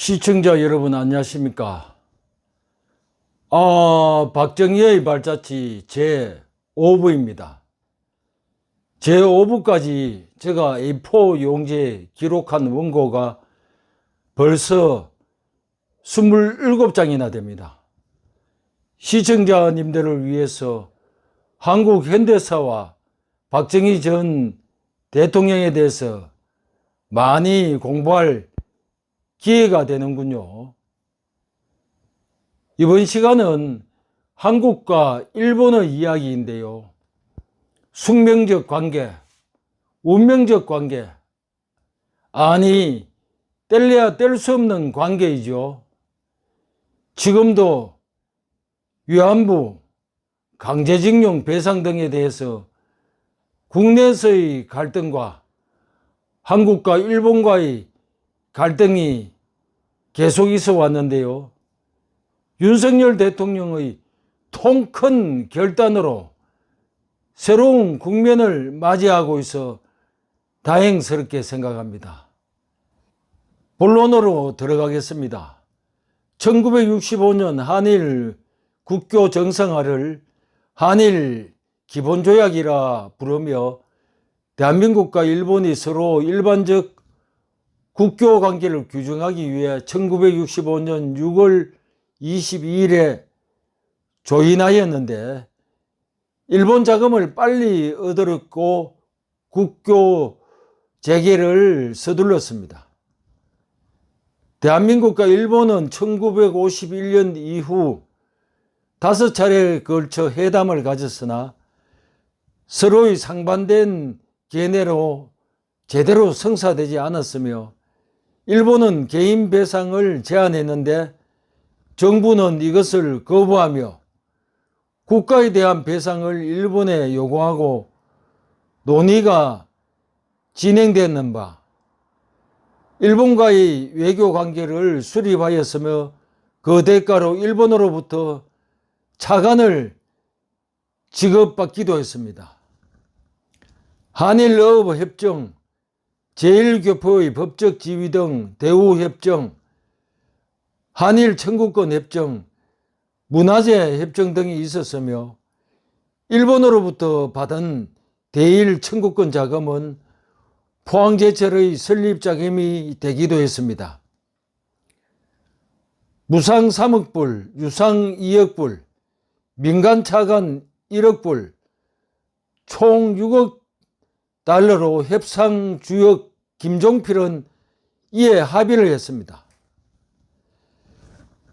시청자 여러분 안녕하십니까? 박정희의 발자취 제5부입니다. 제5부까지 제가 A4 용지에 기록한 원고가 벌써 27장이나 됩니다. 시청자님들을 위해서 한국 현대사와 박정희 전 대통령에 대해서 많이 공부할 기회가 되는군요. 이번 시간은 한국과 일본의 이야기인데요. 숙명적 관계, 운명적 관계, 아니 뗄래야 뗄 수 없는 관계이죠. 지금도 위안부, 강제징용 배상 등에 대해서 국내에서의 갈등과 한국과 일본과의 갈등이 계속 있어 왔는데요. 윤석열 대통령의 통 큰 결단으로 새로운 국면을 맞이하고 있어 다행스럽게 생각합니다. 본론으로 들어가겠습니다. 1965년 한일 국교 정상화를 한일 기본조약이라 부르며 대한민국과 일본이 서로 일반적 국교 관계를 규정하기 위해 1965년 6월 22일에 조인하였는데 일본 자금을 빨리 얻어먹고 국교 재개를 서둘렀습니다. 대한민국과 일본은 1951년 이후 5차례에 걸쳐 회담을 가졌으나 서로의 상반된 견해로 제대로 성사되지 않았으며 일본은 개인 배상을 제안했는데 정부는 이것을 거부하며 국가에 대한 배상을 일본에 요구하고 논의가 진행됐는 바 일본과의 외교 관계를 수립하였으며 그 대가로 일본으로부터 차관을 지급받기도 했습니다. 한일어업협정, 제1교포의 법적 지위 등 대우협정, 한일 청구권 협정, 문화재 협정 등이 있었으며 일본으로부터 받은 대일 청구권 자금은 포항제철의 설립 자금이 되기도 했습니다. 무상 3억 불, 유상 2억 불, 민간 차관 1억 불, 총 6억 달러로 협상 주역 김종필은 이에 합의를 했습니다.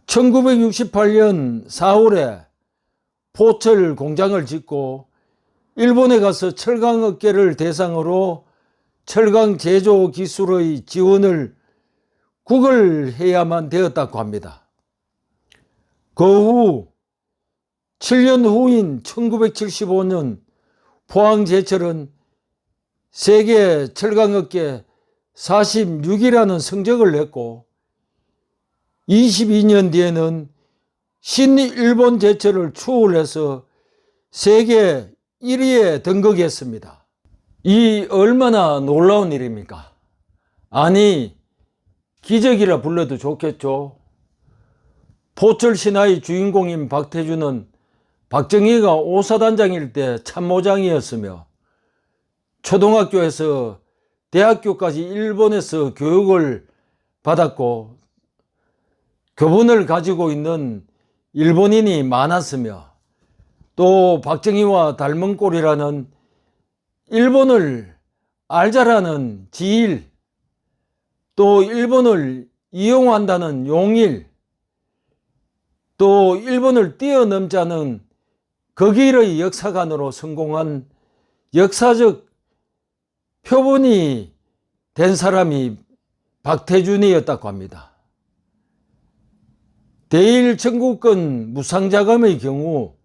1968년 4월에 포철 공장을 짓고 일본에 가서 철강업계를 대상으로 철강 제조 기술의 지원을 구걸해야만 되었다고 합니다. 그 후 7년 후인 1975년 포항제철은 세계 철강업계 46위라는 성적을 냈고 22년 뒤에는 신일본 제철을 추월해서 세계 1위에 등극했습니다. 이 얼마나 놀라운 일입니까? 아니 기적이라 불러도 좋겠죠. 포철 신화의 주인공인 박태주는 박정희가 오사단장일 때 참모장이었으며 초등학교에서 대학교까지 일본에서 교육을 받았고 교본을 가지고 있는 일본인이 많았으며 또 박정희와 닮은 꼴이라는 일본을 알자라는 지일, 또 일본을 이용한다는 용일, 또 일본을 뛰어넘자는 그 길의 역사관으로 성공한 역사적 표본이 된 사람이 박태준이었다고 합니다. 대일 청구권 무상자금의 경우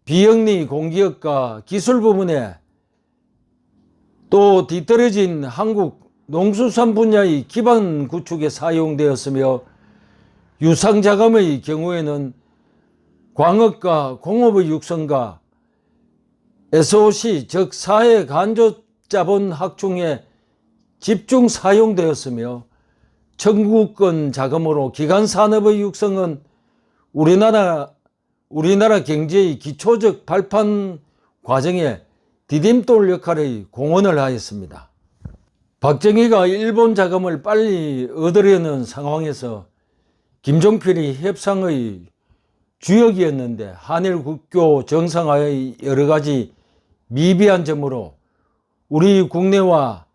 비영리 공기업과 기술 부문에 또 뒤떨어진 한국 농수산 분야의 기반 구축에 사용되었으며 유상자금의 경우에는 광업과 공업의 육성과 SOC 즉 사회 간접자본 확충에 집중 사용되었으며 청구권 자금으로 기간 산업의 육성은 우리나라 경제의 기초적 발판 과정에 디딤돌 역할의 공헌을 하였습니다. 박정희가 일본 자금을 빨리 얻으려는 상황에서 김종필이 협상의 주역이었는데 한일 국교 정상화의 여러 가지 미비한 점으로 우리 국내와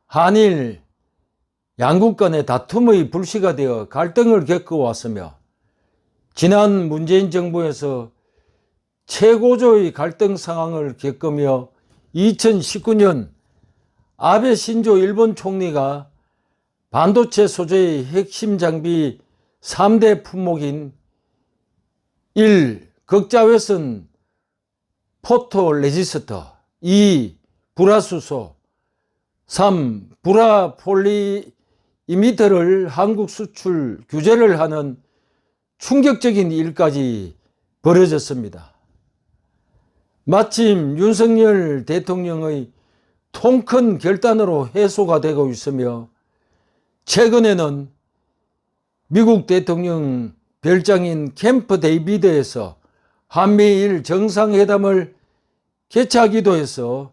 한일 양국 간의 다툼의 불씨가 되어 갈등을 겪어왔으며 지난 문재인 정부에서 최고조의 갈등 상황을 겪으며 2019년 아베 신조 일본 총리가 반도체 소재의 핵심 장비 3대 품목인 1. 극자외선 포토레지스터 2. 불화수소 3. 불화폴리이미터를 한국 수출 규제를 하는 충격적인 일까지 벌어졌습니다. 마침 윤석열 대통령의 통큰 결단으로 해소가 되고 있으며 최근에는 미국 대통령 별장인 캠프 데이비드에서 한미일 정상회담을 개최하기도 해서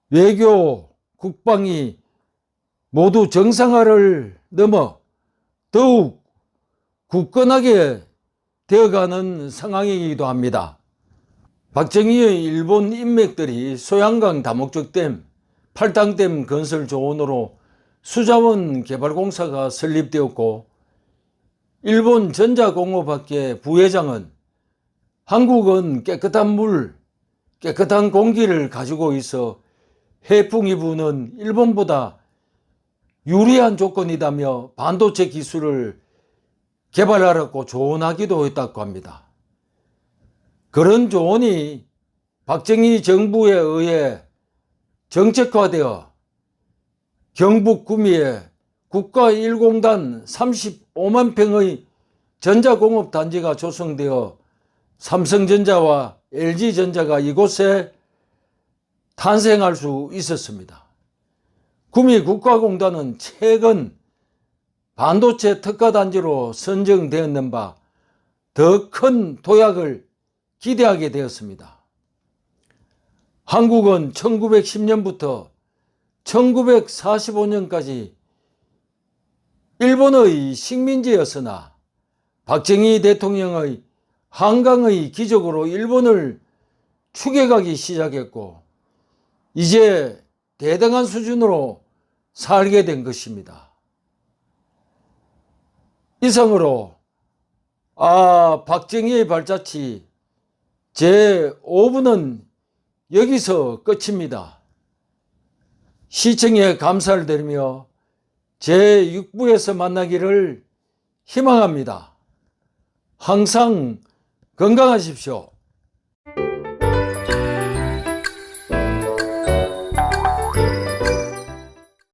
외교, 국방이 모두 정상화를 넘어 더욱 굳건하게 되어가는 상황이기도 합니다. 박정희의 일본 인맥들이 소양강 다목적댐, 팔당댐 건설 조언으로 수자원 개발공사가 설립되었고 일본 전자공업학회 부회장은 한국은 깨끗한 물, 깨끗한 공기를 가지고 있어 해풍이 부는 일본보다 유리한 조건이다며 반도체 기술을 개발하라고 조언하기도 했다고 합니다. 그런 조언이 박정희 정부에 의해 정책화되어 경북 구미에 국가 1공단 35만 평의 전자공업 단지가 조성되어 삼성전자와 LG전자가 이곳에 탄생할 수 있었습니다. 구미 국가공단은 최근 반도체 특화단지로 선정되었는 바 더 큰 도약을 기대하게 되었습니다. 한국은 1910년부터 1945년까지 일본의 식민지였으나 박정희 대통령의 한강의 기적으로 일본을 추격하기 시작했고 이제 대등한 수준으로 살게 된 것입니다. 이상으로 박정희의 발자취 제5부는 여기서 끝입니다. 시청에 감사를 드리며 제6부에서 만나기를 희망합니다. 항상 건강하십시오.